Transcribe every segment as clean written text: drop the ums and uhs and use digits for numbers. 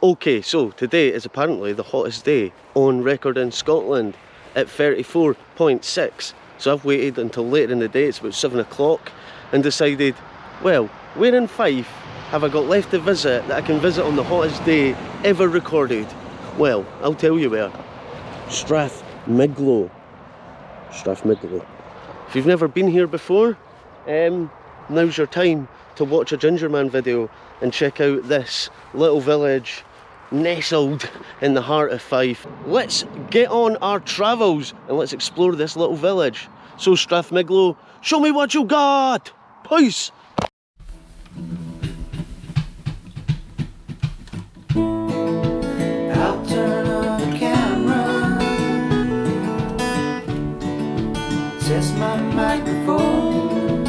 Okay, so today is apparently the hottest day on record in Scotland at 34.6. So I've waited until later in the day, it's about 7 o'clock, and decided, well, where in Fife have I got left to visit that I can visit on the hottest day ever recorded? Well, I'll tell you where. Strathmiglo. Strathmiglo. If you've never been here before, now's your time to watch a Ginger Man video and check out this little village nestled in the heart of Fife. Let's get on our travels and let's explore this little village. So Strathmiglo, show me what you got! Peace! I'll turn on the camera, test my microphone,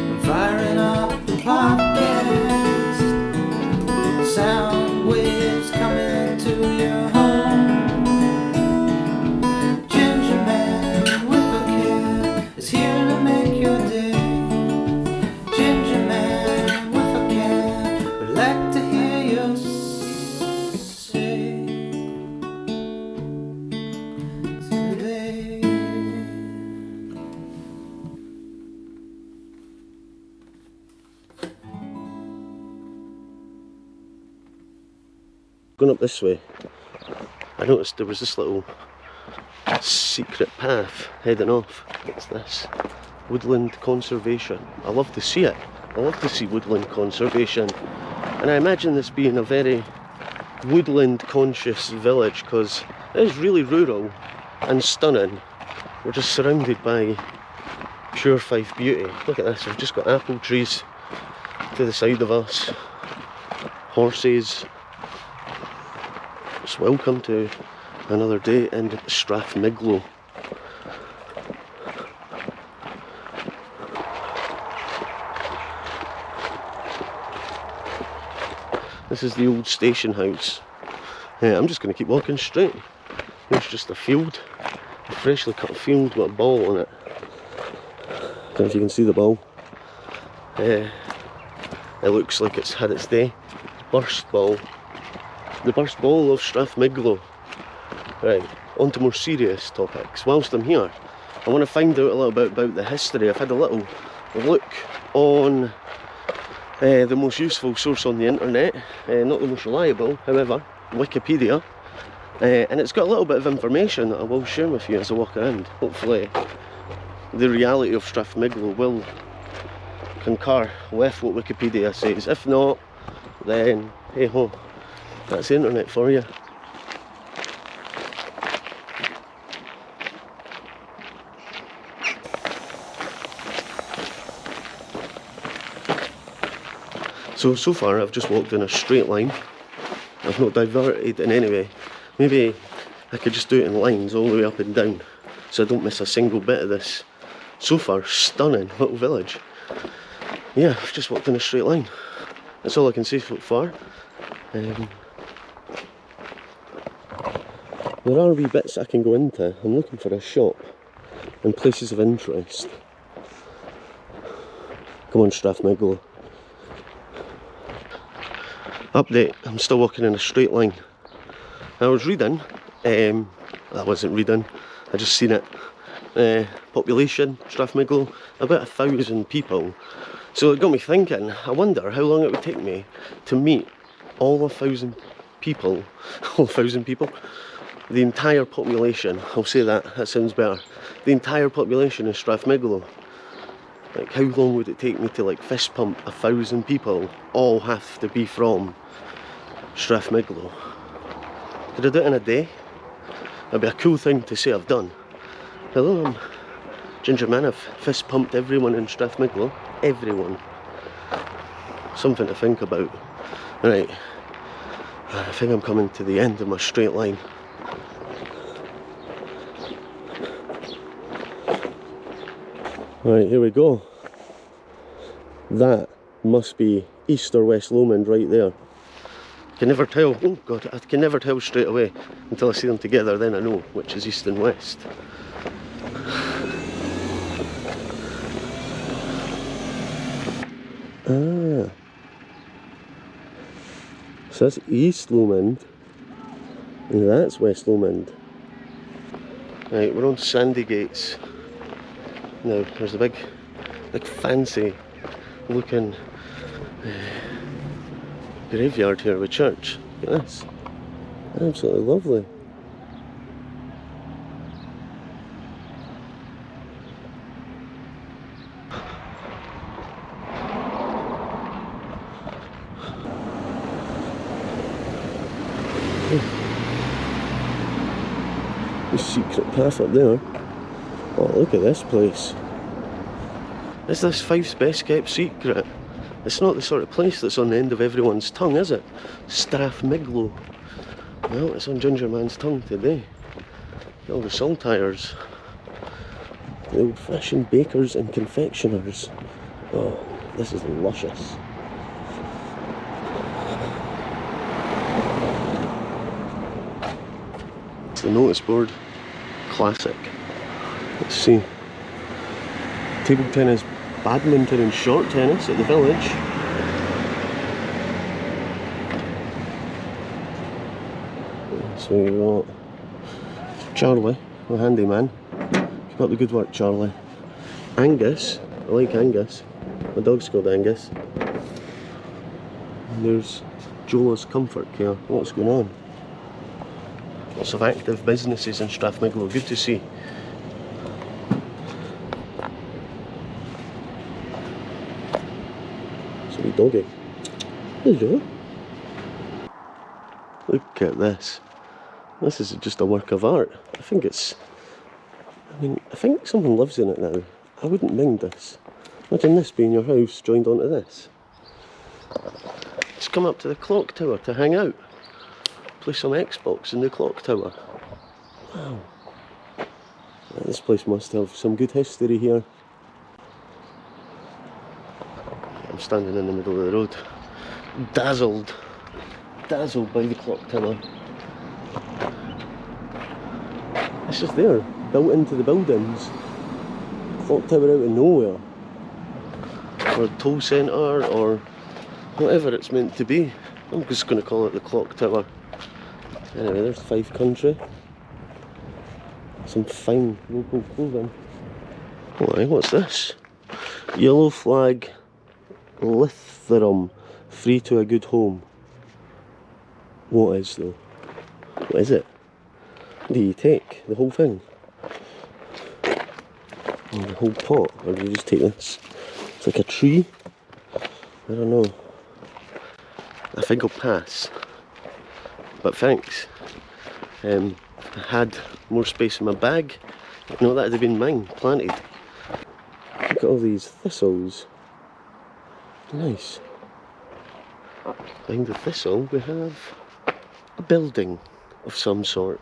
I'm firing up the podcast, sound waves coming to your home. Ginger Man with a can is here to make your day. Ginger Man with a can would like to hear you say today. Going up this way, I noticed there was this little secret path heading off. What's this? Woodland conservation. I love to see it. I love to see woodland conservation. And I imagine this being a very woodland conscious village because it is really rural and stunning. We're just surrounded by pure Fife beauty. Look at this, we've just got apple trees to the side of us, horses. So welcome to another day in Strathmiglo. This is the old station house. Yeah, I'm just going to keep walking straight. There's just a field, a freshly cut field with a ball on it. Don't know if you can see the ball. It looks like it's had its day. Burst ball. The burst ball of Strathmiglo. Right, on to more serious topics. Whilst I'm here, I want to find out a little bit about the history. I've had a little look on the most useful source on the internet, not the most reliable, however, Wikipedia, and it's got a little bit of information that I will share with you as I walk around. Hopefully the reality of Strathmiglo will concur with what Wikipedia says. If not, then hey ho, that's the internet for you. So far I've just walked in a straight line. I've not diverted in any way. Maybe I could just do it in lines all the way up and down so I don't miss a single bit of this so far stunning little village. Yeah, I've just walked in a straight line. That's all I can say so far. There are wee bits I can go into. I'm looking for a shop and places of interest. Come on, Strathmiglo. Update, I'm still walking in a straight line. I was reading, I wasn't reading, I just seen it. Population, Strathmiglo, about 1,000 people. So it got me thinking, I wonder how long it would take me to meet all 1,000 people, all 1,000 people, the entire population. I'll say that sounds better. The entire population of Strathmiglo. Like, how long would it take me to like fist pump 1,000 people? All have to be from Strathmiglo. Could I do it in a day? That'd be a cool thing to say I've done. Hello, I'm Ginger Man. I've fist pumped everyone in Strathmiglo. Everyone. Something to think about. Right, I think I'm coming to the end of my straight line. Right, here we go. That must be East or West Lomond right there. I can never tell. Oh god, I can never tell straight away until I see them together, then I know which is East and West. Ah. So that's East Lomond, and that's West Lomond. Right, we're on Sandygates. Now, there's a big fancy looking graveyard here with church. Look at this. Absolutely lovely. The secret path up there. Oh, look at this place. Is this Fife's best kept secret? It's not the sort of place that's on the end of everyone's tongue, is it? Strathmiglo. Well, it's on Ginger Man's tongue today. All the saltires. The old-fashioned bakers and confectioners. Oh, this is luscious. It's the notice board. Classic. Let's see. Table tennis, badminton and short tennis at the village. So we've got Charlie, the handyman. Keep up the good work, Charlie. Angus, I like Angus. My dog's called Angus. And there's Jola's Comfort Care. What's going on? Lots of active businesses in Strathmiglo, good to see. Sweet doggy. Hello. Look at this. This is just a work of art. I think someone lives in it now. I wouldn't mind this. Imagine this being your house joined onto this. Just come up to the clock tower to hang out. Play some Xbox in the clock tower. Wow. This place must have some good history here. I'm standing in the middle of the road, dazzled by the clock tower. It's just there, built into the buildings. Clock tower out of nowhere. Or a toll centre, or whatever it's meant to be. I'm just going to call it the clock tower. Anyway, there's Fife Country. Some fine local clothing. Alright, what's this? Yellow flag Lithium, free to a good home. What is though? What is it? Do you take the whole thing? Or the whole pot? Or do you just take this? It's like a tree? I don't know. I think I'll pass. But thanks. I had more space in my bag. No, that would have been mine, planted. Look at all these thistles. Nice. Behind the thistle we have a building of some sort.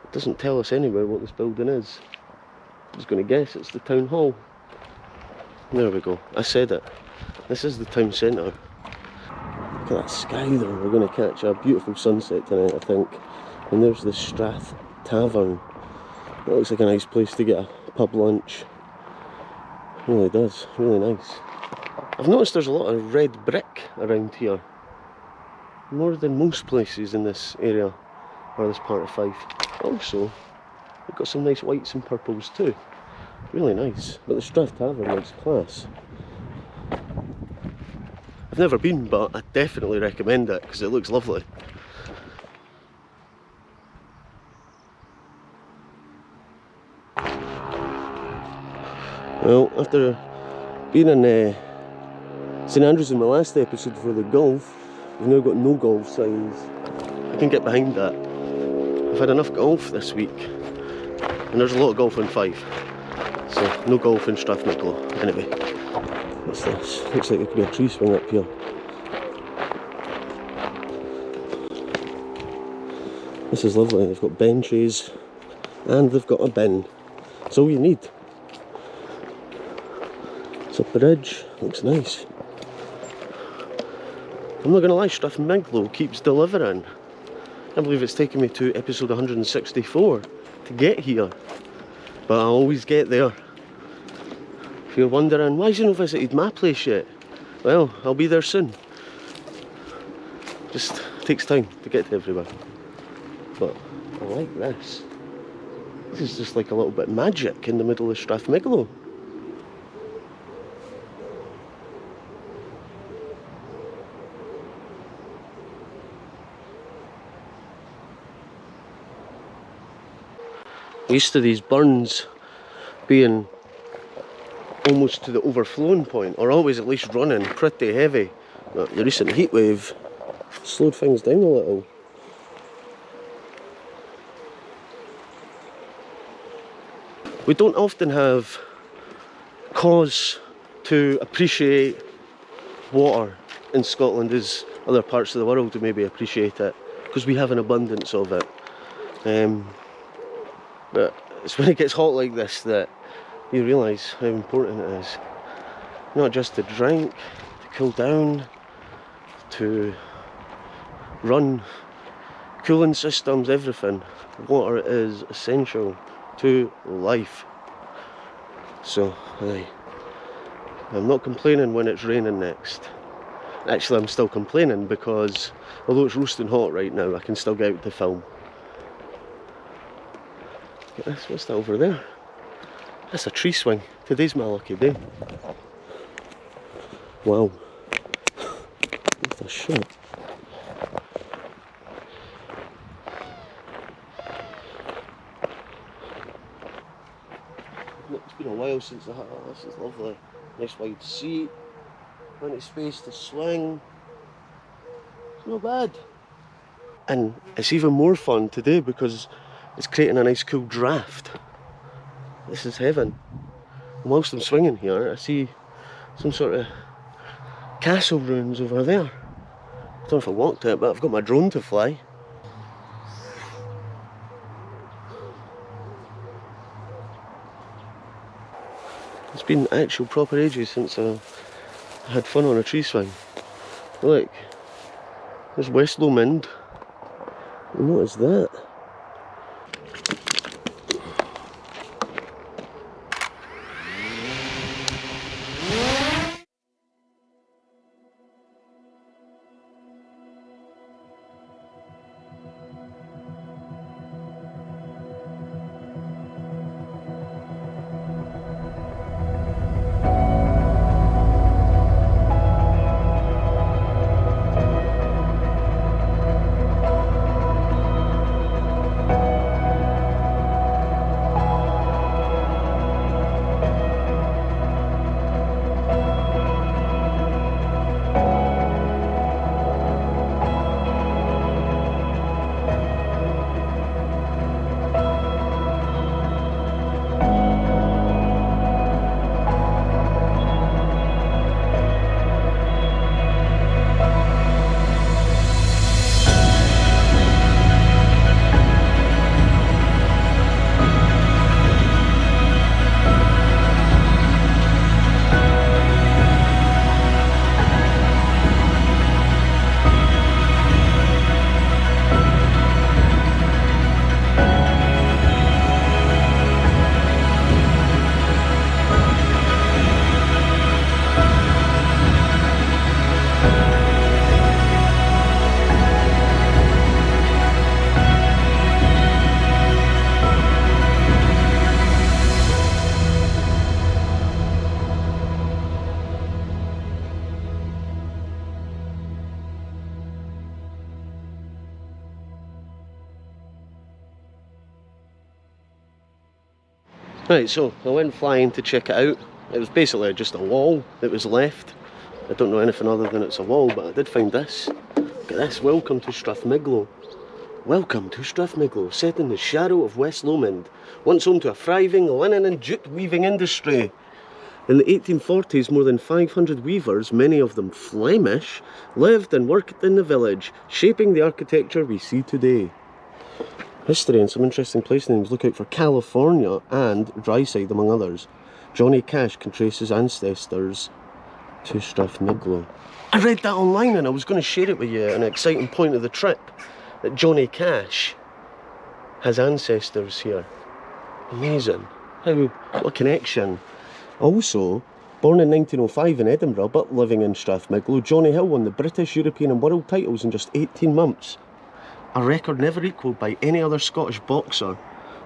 It doesn't tell us anywhere what this building is. I'm just going to guess it's the town hall. There we go, I said it. This is the town centre. Look at that sky there. We're going to catch a beautiful sunset tonight, I think. And there's the Strath Tavern. That looks like a nice place to get a pub lunch. It really does, really nice. I've noticed there's a lot of red brick around here. More than most places in this area, or this part of Fife. Also, we've got some nice whites and purples too. Really nice. But the Strath Tavern looks class. I've never been, but I definitely recommend it because it looks lovely. Well, after being in St Andrews in my last episode for the golf, we've now got no golf signs. I can get behind that. I've had enough golf this week, and there's a lot of golf in Fife, so no golf in Strathmiglo. Anyway, what's this? Looks like there could be a tree swing up here. This is lovely. They've got benches and they've got a bin. That's all you need. It's a bridge. Looks nice. I'm not going to lie, Strathmiglo keeps delivering. I believe it's taken me to episode 164 to get here, but I always get there. If you're wondering, why has he not visited my place yet? Well, I'll be there soon. Just takes time to get to everywhere. But I like this. This is just like a little bit of magic in the middle of Strathmiglo. Used to these burns being almost to the overflowing point, or always at least running pretty heavy. But the recent heat wave slowed things down a little. We don't often have cause to appreciate water in Scotland as other parts of the world do maybe appreciate it, because we have an abundance of it. But it's when it gets hot like this that you realise how important it is. Not just to drink, to cool down, to run cooling systems, everything. Water is essential to life. So, I'm not complaining when it's raining next. Actually, I'm still complaining because although it's roasting hot right now, I can still get out to film. Look at this, what's that over there? That's a tree swing. Today's my lucky day. Wow. What a shot. It's been a while since I had this. Is lovely. Nice wide seat. Plenty of space to swing. It's not bad. And it's even more fun today because it's creating a nice cool draft. This is heaven. And whilst I'm swinging here, I see some sort of castle ruins over there. I don't know if I walked it, but I've got my drone to fly. It's been actual proper ages since I had fun on a tree swing. Look, there's West Lomond. And what is that? Right, so I went flying to check it out. It was basically just a wall that was left. I don't know anything other than it's a wall, but I did find this. Look at this, welcome to Strathmiglo. Welcome to Strathmiglo, set in the shadow of West Lomond, once home to a thriving linen and jute weaving industry. In the 1840s, more than 500 weavers, many of them Flemish, lived and worked in the village, shaping the architecture we see today. History and some interesting place names. Look out for California and Dryside, among others. Johnny Cash can trace his ancestors to Strathmiglo. I read that online and I was going to share it with you, an exciting point of the trip, that Johnny Cash has ancestors here. Amazing. What a connection. Also, Born in 1905 in Edinburgh, but living in Strathmiglo, Johnny Hill won the British, European and World titles in just 18 months. A record never equalled by any other Scottish boxer.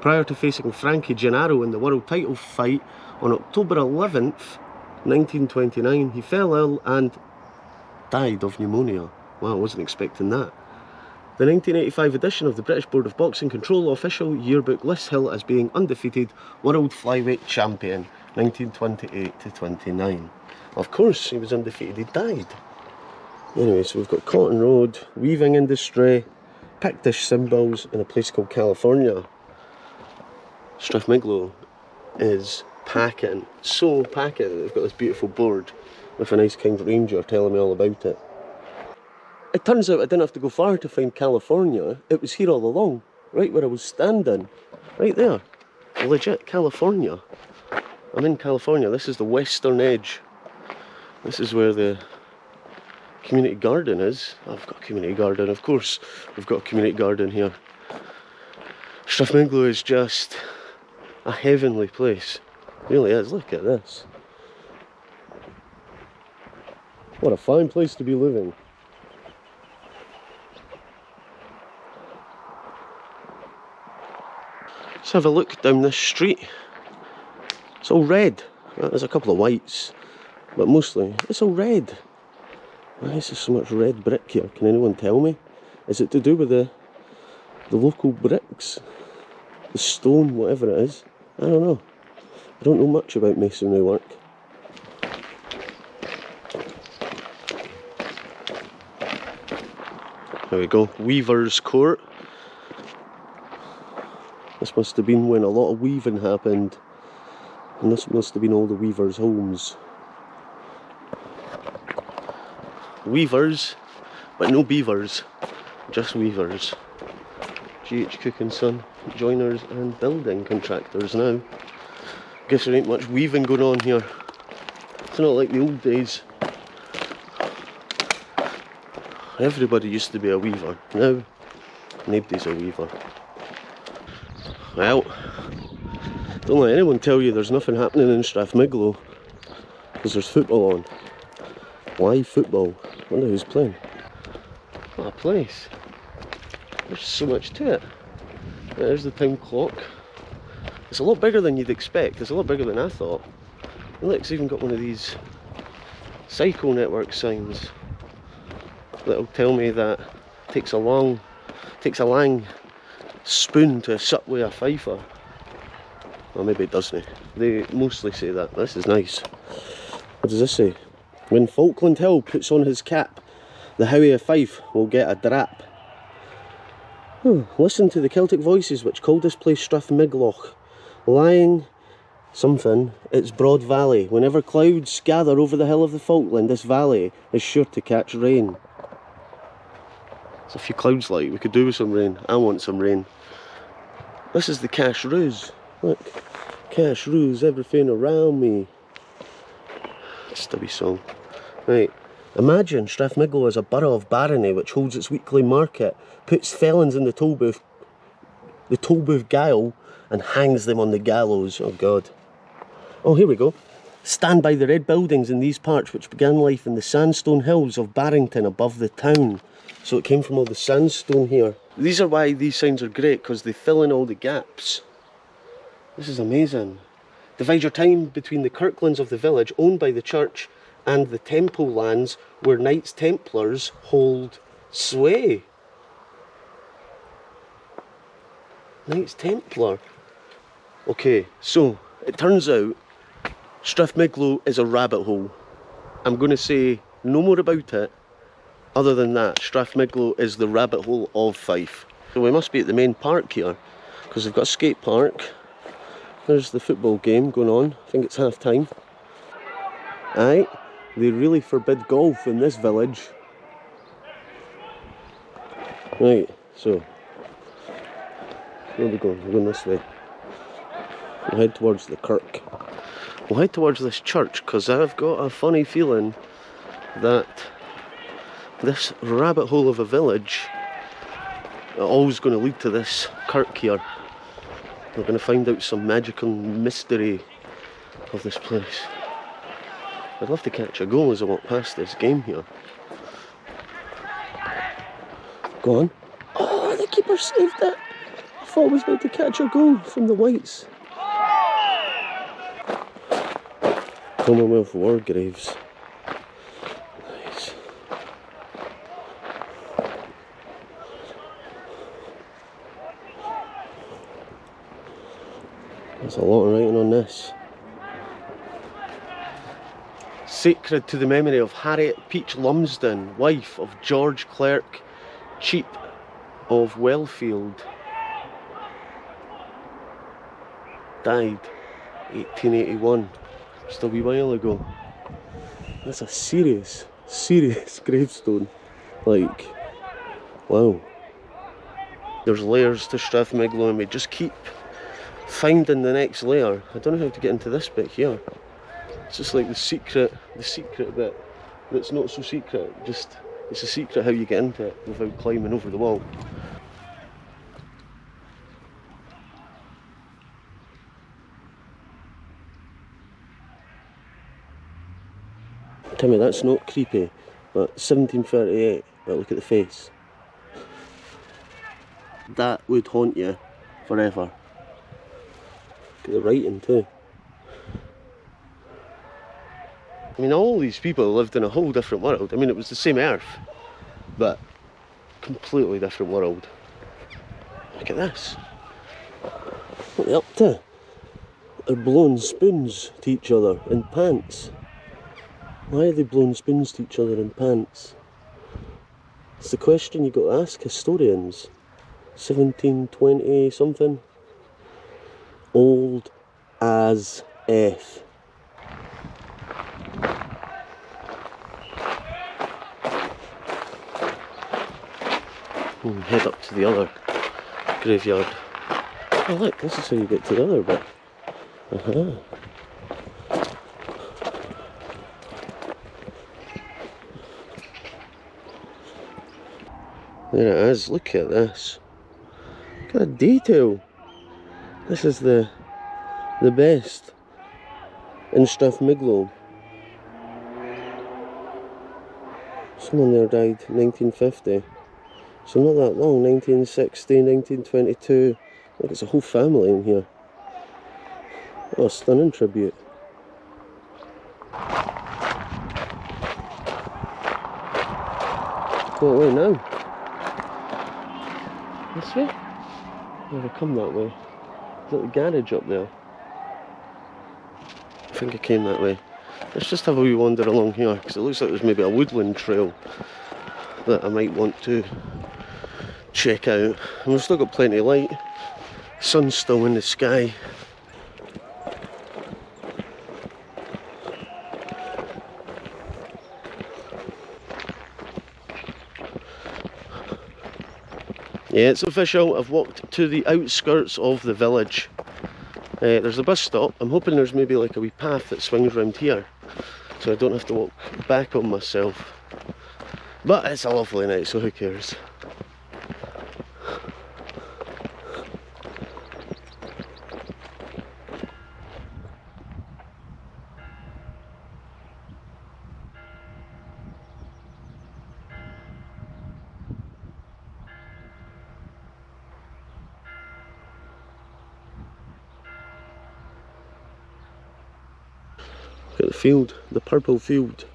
Prior to facing Frankie Gennaro in the world title fight on October 11th, 1929, he fell ill and died of pneumonia. Wow, I wasn't expecting that. The 1985 edition of the British Board of Boxing Control official yearbook lists Hill as being undefeated world flyweight champion, 1928 to 29. Of course, he was undefeated, he died. Anyway, so we've got Cotton Road, weaving industry, Pictish symbols in a place called California. Strathmiglo is packing, so packing. They've got this beautiful board with a nice kind ranger telling me all about it. It turns out I didn't have to go far to find California. It was here all along, right where I was standing, right there. Legit California. I'm in California. This is the western edge. This is where the community garden is. I've got a community garden, of course. We've got a community garden here. Strathmiglo is just a heavenly place. It really is. Look at this. What a fine place to be living. Let's have a look down this street. It's all red. There's a couple of whites, but mostly it's all red. Why is there so much red brick here? Can anyone tell me? Is it to do with the local bricks? The stone, whatever it is? I don't know. I don't know much about masonry work. There we go, Weaver's Court. This must have been when a lot of weaving happened, and this must have been all the weavers' homes. Weavers, but no beavers, just weavers. G.H. Cook and Son, joiners and building contractors now. Guess there ain't much weaving going on here. It's not like the old days. Everybody used to be a weaver. Now, nobody's a weaver. Well, don't let anyone tell you there's nothing happening in Strathmiglo, because there's football on. Live football. I wonder who's playing. What a place. There's so much to it. There's the town clock. It's a lot bigger than you'd expect. It's a lot bigger than I thought. And look, it's even got one of these cycle network signs that'll tell me that it takes a long spoon to sup with a fifer. Well, maybe it doesn't. They mostly say that. This is nice. What does this say? When Falkland Hill puts on his cap, the Howie of Fife will get a drap. Listen to the Celtic voices which called this place Strathmiglo, lying something, its broad valley. Whenever clouds gather over the hill of the Falkland, this valley is sure to catch rain. There's a few clouds like, we could do with some rain. I want some rain. This is the Cash Roos. Look, Cash Roos, everything around me. Stubby song. Right, imagine Strathmiglo as a borough of barony which holds its weekly market, puts felons in the toll booth gale, and hangs them on the gallows. Oh God. Oh, here we go. Stand by the red buildings in these parts which began life in the sandstone hills of Barrington above the town. So it came from all the sandstone here. These are why these signs are great, because they fill in all the gaps. This is amazing. Divide your time between the kirklands of the village owned by the church and the temple lands where Knights Templars hold sway. Knights Templar. Okay, so it turns out Strathmiglo is a rabbit hole. I'm going to say no more about it. Other than that, Strathmiglo is the rabbit hole of Fife. So we must be at the main park here, because they've got a skate park. There's the football game going on. I think it's half time. Aye, they really forbid golf in this village. Right, so where are we going? We're going this way. We'll head towards the kirk. We'll head towards this church, because I've got a funny feeling that this rabbit hole of a village is always going to lead to this kirk here. We're going to find out some magical mystery of this place. I'd love to catch a goal as I walk past this game here. Go on. Oh, the keeper saved it. I thought I was about to catch a goal from the Whites. Commonwealth War graves. Nice. There's a lot of writing on this. Sacred to the memory of Harriet Peach Lumsden, wife of George Clerk Cheap of Wellfield. Died 1881. Just a wee while ago. That's a serious gravestone. Like, wow. There's layers to Strathmiglo and we just keep finding the next layer. I don't know how to get into this bit here. It's just like the secret bit that's not so secret. Just, it's a secret how you get into it without climbing over the wall. Tell me that's not creepy, but 1738, but look at the face. That would haunt you forever. Look at the writing too. I mean, all these people lived in a whole different world. I mean, it was the same Earth, but completely different world. Look at this. What are they up to? They're blowing spoons to each other in pants. Why are they blowing spoons to each other in pants? It's the question you got to ask historians. 1720 something. Old as F. We'll head up to the other graveyard. Oh look, this is how you get to the other bit. There it is, look at this. Look at the detail. This is the best in Strathmiglo. Someone there died 1950. So not that long, 1960, 1922. Look, it's a whole family in here. Oh, a stunning tribute. Go away now. This way? Never come that way. There's a little garage up there. I think I came that way. Let's just have a wee wander along here, because it looks like there's maybe a woodland trail that I might want to check out. And we've still got plenty of light. Sun's still in the sky. Yeah, it's official. I've walked to the outskirts of the village. There's a bus stop. I'm hoping there's maybe like a wee path that swings around here, so I don't have to walk back on myself. But it's a lovely night, so who cares? Look at the field, the purple field.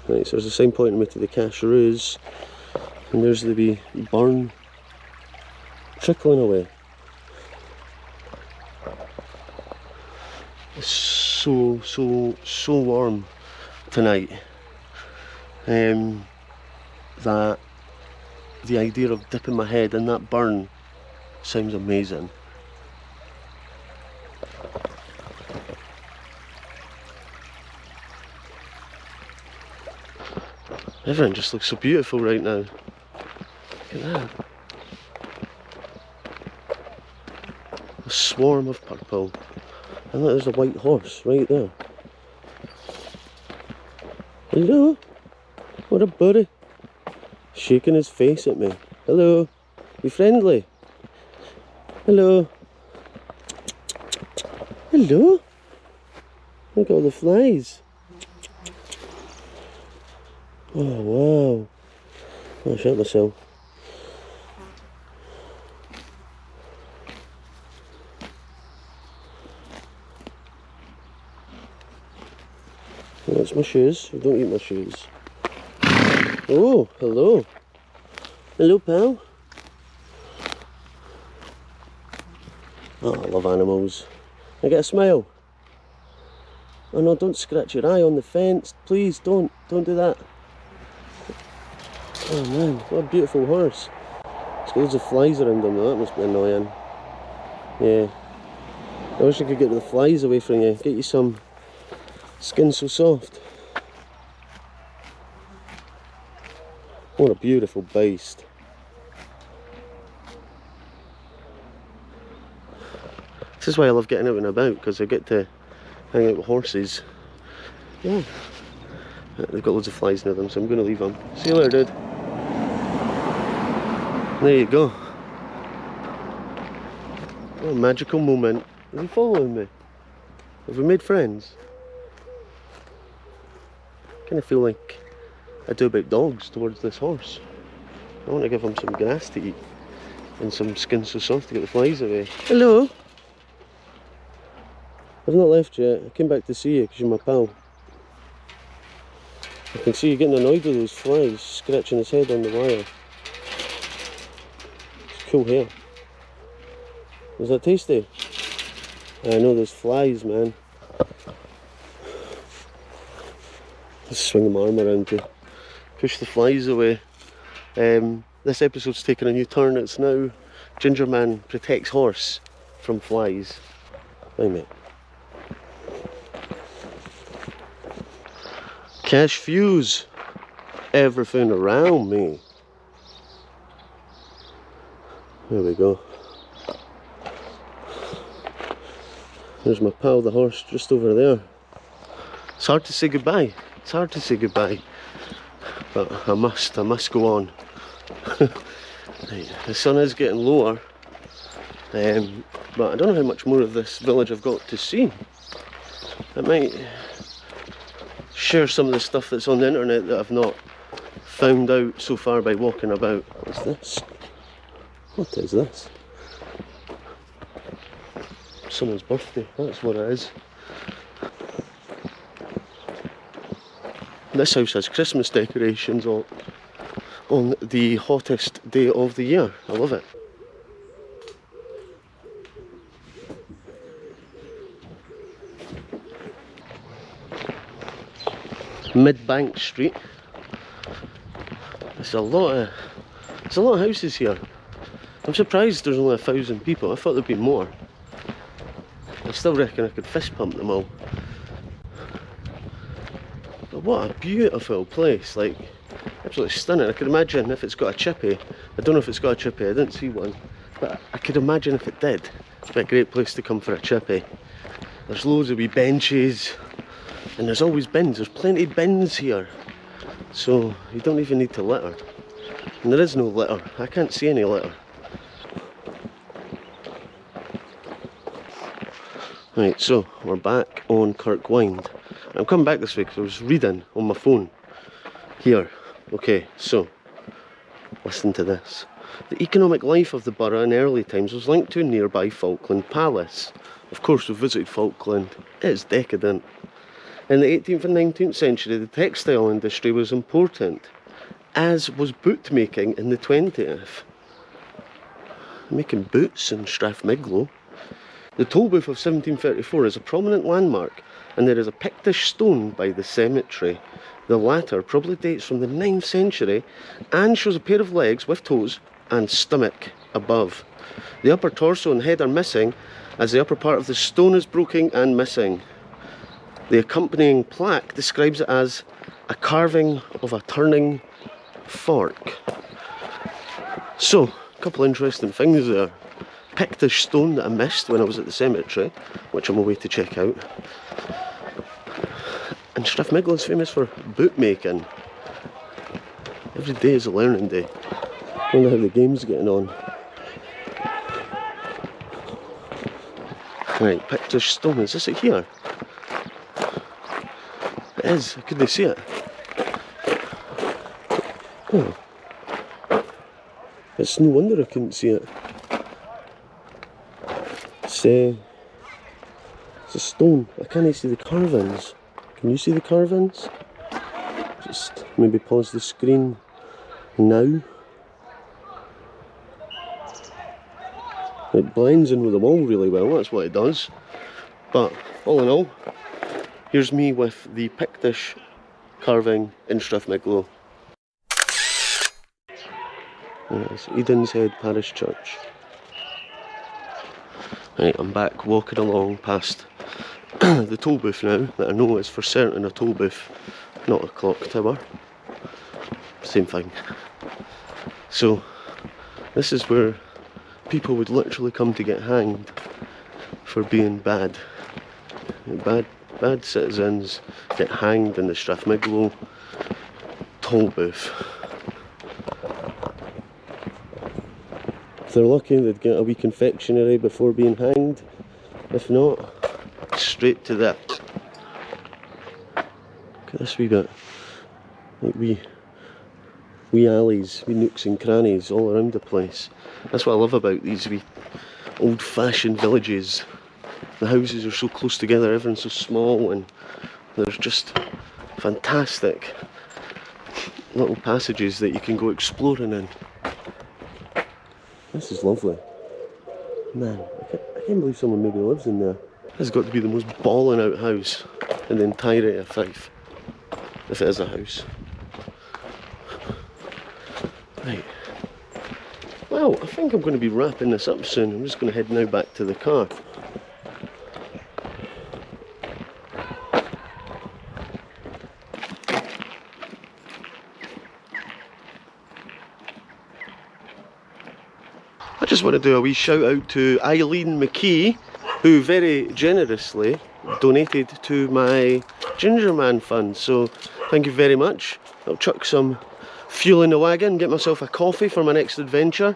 Right, so there's a sign pointing me to the cashews, and there's the wee burn trickling away. It's so warm tonight that the idea of dipping my head in that burn sounds amazing. Everything just looks so beautiful right now. Look at that. A swarm of purple. And look, there's a white horse right there. Hello? What a buddy. Shaking his face at me. Hello? You friendly? Hello? Hello? Look at all the flies. Oh wow. I shot myself. That's my shoes. You don't eat my shoes. Oh, hello. Hello, pal. Oh, I love animals. I get a smile. Oh no, don't scratch your eye on the fence. Please, don't do that. Oh man, what a beautiful horse. There's loads of flies around him though, that must be annoying. Yeah. I wish I could get the flies away from you. Get you some skin so soft. What a beautiful beast. This is why I love getting out and about, because I get to hang out with horses. Yeah. They've got loads of flies near them, so I'm going to leave them. See you later, dude. There you go. What a magical moment. Is he following me? Have we made friends? I kind of feel like I do about dogs towards this horse. I want to give him some grass to eat and some skin so soft to get the flies away. Hello! I've not left yet. I came back to see you because you're my pal. I can see you getting annoyed with those flies, scratching his head on the wire. It's cool hair. Is that tasty? I know those flies, man. Let's swing my arm around to push the flies away. This episode's taken a new turn. It's now Ginger Man protects horse from flies. Bye, mate. Cash fuse. Everything around me. There we go. There's my pal the horse just over there. It's hard to say goodbye. It's hard to say goodbye. But I must go on. Right, the sun is getting lower. But I don't know how much more of this village I've got to see. I might share some of the stuff that's on the internet that I've not found out so far by walking about. What's this? What is this? Someone's birthday, that's what it is. This house has Christmas decorations on the hottest day of the year. I love it. Mid-Bank Street. There's a lot of houses here. I'm surprised there's only 1,000 people. I thought there'd be more. I still reckon I could fist pump them all. But what a beautiful place, like absolutely stunning. I could imagine if it's got a chippy. I don't know if it's got a chippy, I didn't see one. But I could imagine if it did. It'd be a great place to come for a chippy. There's loads of wee benches. And there's always bins, there's plenty of bins here. So you don't even need to litter. And there is no litter, I can't see any litter. Right, so we're back on Kirkwynd. I'm coming back this way because I was reading on my phone. Here, okay, so listen to this. The economic life of the borough in early times was linked to a nearby Falkland palace. Of course, we've visited Falkland, it's decadent. In the 18th and 19th century, the textile industry was important, as was boot making in the 20th. Making boots in Strathmiglo. The toll booth of 1734 is a prominent landmark, and there is a Pictish stone by the cemetery. The latter probably dates from the 9th century and shows a pair of legs with toes and stomach above. The upper torso and head are missing, as the upper part of the stone is broken and missing. The accompanying plaque describes it as a carving of a turning fork. So, a couple of interesting things there. Pictish stone that I missed when I was at the cemetery, which I'm away to check out. And Strathmiglo is famous for boot making. Every day is a learning day. I wonder how the game's getting on. Right, Pictish stone, is this it here? It is, I couldn't see it. Oh. It's no wonder I couldn't see it. It's a stone. I can't see the carvings. Can you see the carvings? Just maybe pause the screen now. It blends in with the wall really well, that's what it does. But all in all, here's me with the Pictish carving in Strathmiglo. It's Eden's Head Parish Church. Right, I'm back walking along past the toll booth now, that I know is for certain a toll booth, not a clock tower. Same thing. So, this is where people would literally come to get hanged for being bad. Bad citizens get hanged in the Strathmiglo toll booth. If they're lucky, they'd get a wee confectionery before being hanged. If not, straight to that. Look at this wee bit. Like wee alleys, wee nooks and crannies all around the place. That's what I love about these wee old-fashioned villages. The houses are so close together, everyone's so small, and there's just fantastic little passages that you can go exploring in. This is lovely. Man, I can't believe someone maybe lives in there. This has got to be the most balling out house in the entirety of Fife. If it is a house. Right. Well, I think I'm going to be wrapping this up soon. I'm just going to head now back to the car. I just want to do a wee shout out to Eileen McKee, who very generously donated to my Ginger Man fund. So thank you very much. I'll chuck some fuel in the wagon, get myself a coffee for my next adventure.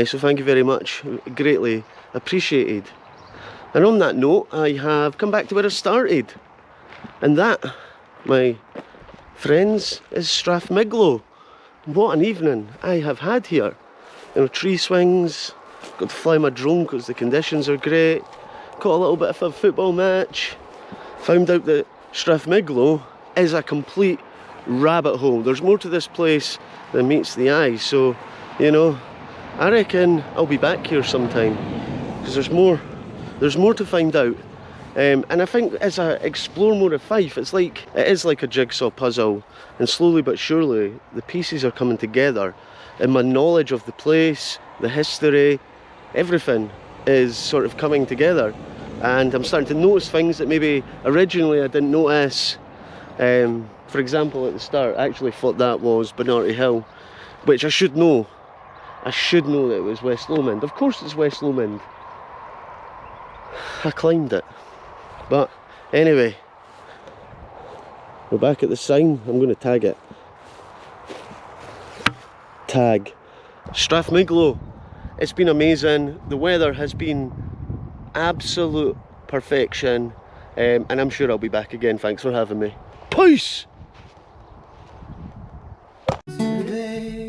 So thank you very much, greatly appreciated. And on that note, I have come back to where I started. And that, my friends, is Strathmiglo. What an evening I have had here. You know, tree swings, got to fly my drone because the conditions are great, caught a little bit of a football match, found out that Strathmiglo is a complete rabbit hole. There's more to this place than meets the eye, so, you know, I reckon I'll be back here sometime, because there's more to find out. And I think as I explore more of Fife, it is like a jigsaw puzzle, and slowly but surely the pieces are coming together, and my knowledge of the place, the history, everything is sort of coming together, and I'm starting to notice things that maybe originally I didn't notice. For example, at the start I actually thought that was Bernarty Hill, which I should know. I should know that it was West Lomond. Of course it's West Lomond. I climbed it. But anyway, we're back at the sign. I'm going to tag it. Tag Strathmiglo. It's been amazing. The weather has been absolute perfection, and I'm sure I'll be back again. Thanks for having me. Peace! Today